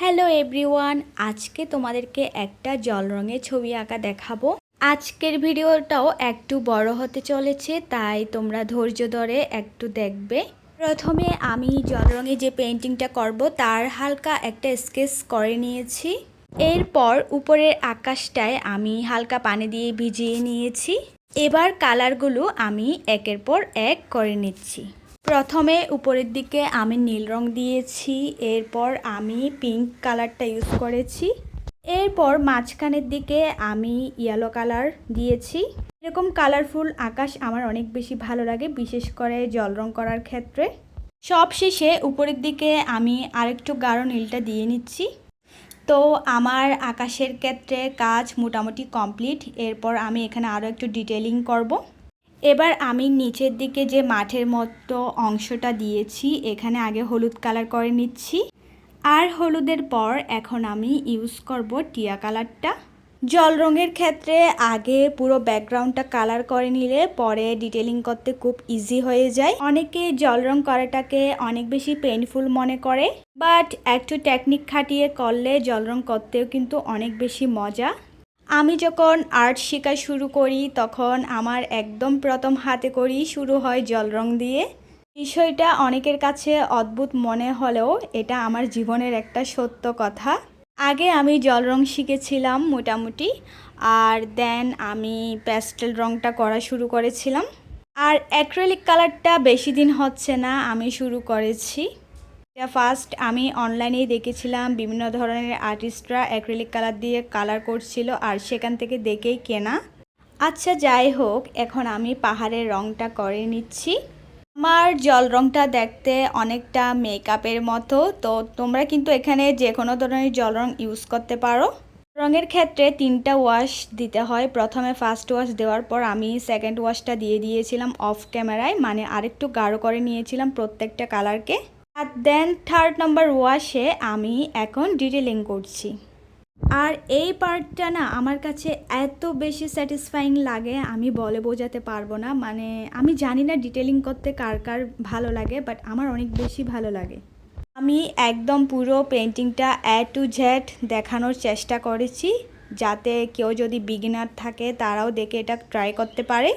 Hello everyone, আজকে তোমাদেরকে একটা জল রঙের ছবি আঁকা দেখাবো। আজকের ভিডিওটাও একটু বড় হতে চলেছে, তাই তোমরা ধৈর্য ধরে একটু দেখবে। প্রথমে আমি জল রঙে যে পেইন্টিংটা করব তার হালকা একটা স্কেচ করে নিয়েছি। এরপর উপরের আকাশটায় আমি হালকা পানি দিয়ে ভিজিয়ে নিয়েছি। এবার কালারগুলো আমি একের পর এক করে নিচ্ছি। প্রথমে উপরের দিকে আমি নীল রং দিয়েছি, এরপর আমি পিঙ্ক কালারটা ইউজ করেছি, এরপর মাঝখানের দিকে আমি ইয়েলো কালার দিয়েছি। এরকম কালারফুল আকাশ আমার অনেক বেশি ভালো লাগে, বিশেষ করে জল রং করার ক্ষেত্রে। সব শেষে উপরের দিকে আমি আরেকটু গাঢ় নীলটা দিয়ে নিচ্ছি। তো আমার আকাশের ক্ষেত্রে কাজ মোটামুটি কমপ্লিট। এরপর আমি এখানে আরও একটু ডিটেলিং করব। এবার আমি নিচের দিকে যে মাঠের মতো অংশটা দিয়েছি এখানে আগে হলুদ কালার করে নিচ্ছি, আর হলুদের পর এখন আমি ইউজ করব টিয়া কালারটা। জল রঙের ক্ষেত্রে আগে পুরো ব্যাকগ্রাউন্ডটা কালার করে নিলে পরে ডিটেলিং করতে খুব ইজি হয়ে যায়। অনেকে জল রং করাটাকে অনেক বেশি পেইনফুল মনে করে, বাট একটু টেকনিক খাটিয়ে করলে জল রং করতেও কিন্তু অনেক বেশি মজা। আমি যখন আর্ট শেখা শুরু করি তখন আমার একদম প্রথম হাতে করি শুরু হয় জল রং দিয়ে। বিষয়টা অনেকের কাছে অদ্ভুত মনে হলেও এটা আমার জীবনের একটা সত্য কথা। আগে আমি জল রং শিখেছিলাম মোটামুটি, আর দেন আমি প্যাস্টেল রংটা করা শুরু করেছিলাম। আর অ্যাক্রিলিক কালারটা বেশি দিন হচ্ছে না আমি শুরু করেছি। ফার্স্ট আমি অনলাইনেই দেখেছিলাম বিভিন্ন ধরনের আর্টিস্টরা অ্যাক্রিলিক কালার দিয়ে কালার করছিল, আর সেখান থেকে দেখেই কেনা। আচ্ছা যাই হোক, এখন আমি পাহাড়ের রংটা করে নিচ্ছি। আমার জল রংটা দেখতে অনেকটা মেকআপের মতো, তো তোমরা কিন্তু এখানে যে কোনো ধরনের জল রং ইউজ করতে পারো। রঙের ক্ষেত্রে 3টা ওয়াশ দিতে হয়। প্রথমে ফার্স্ট ওয়াশ দেওয়ার পর আমি সেকেন্ড ওয়াশটা দিয়ে দিয়েছিলাম অফ ক্যামেরায়, মানে আরেকটু গাঢ় করে নিয়েছিলাম প্রত্যেকটা কালারকে। আর দেন থার্ড নাম্বার ওয়াশে আমি এখন ডিটেলিং করছি। আর এই পার্টটা না আমার কাছে এত বেশি স্যাটিসফাইং লাগে আমি বলে বোঝাতে পারবো না। মানে আমি জানি না ডিটেলিং করতে কার কার ভালো লাগে, বাট আমার অনেক বেশি ভালো লাগে। আমি একদম পুরো পেন্টিংটা এ টু জেড দেখানোর চেষ্টা করেছি, যাতে কেউ যদি বিগিনার থাকে তারাও দেখে এটা ট্রাই করতে পারে।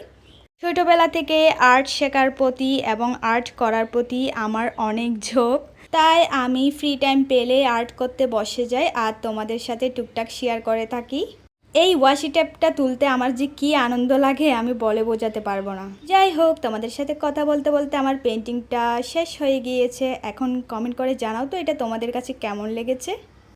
ছোটোবেলা থেকে আর্ট শেখার প্রতি এবং আর্ট করার প্রতি আমার অনেক ঝোঁক, তাই আমি ফ্রি টাইম পেলে আর্ট করতে বসে যাই আর তোমাদের সাথে টুকটাক শেয়ার করে থাকি। এই ওয়াশি টেপটা তুলতে আমার যে কী আনন্দ লাগে আমি বলে বোঝাতে পারবো না। যাই হোক, তোমাদের সাথে কথা বলতে বলতে আমার পেন্টিংটা শেষ হয়ে গিয়েছে। এখন কমেন্ট করে জানাও তো এটা তোমাদের কাছে কেমন লেগেছে।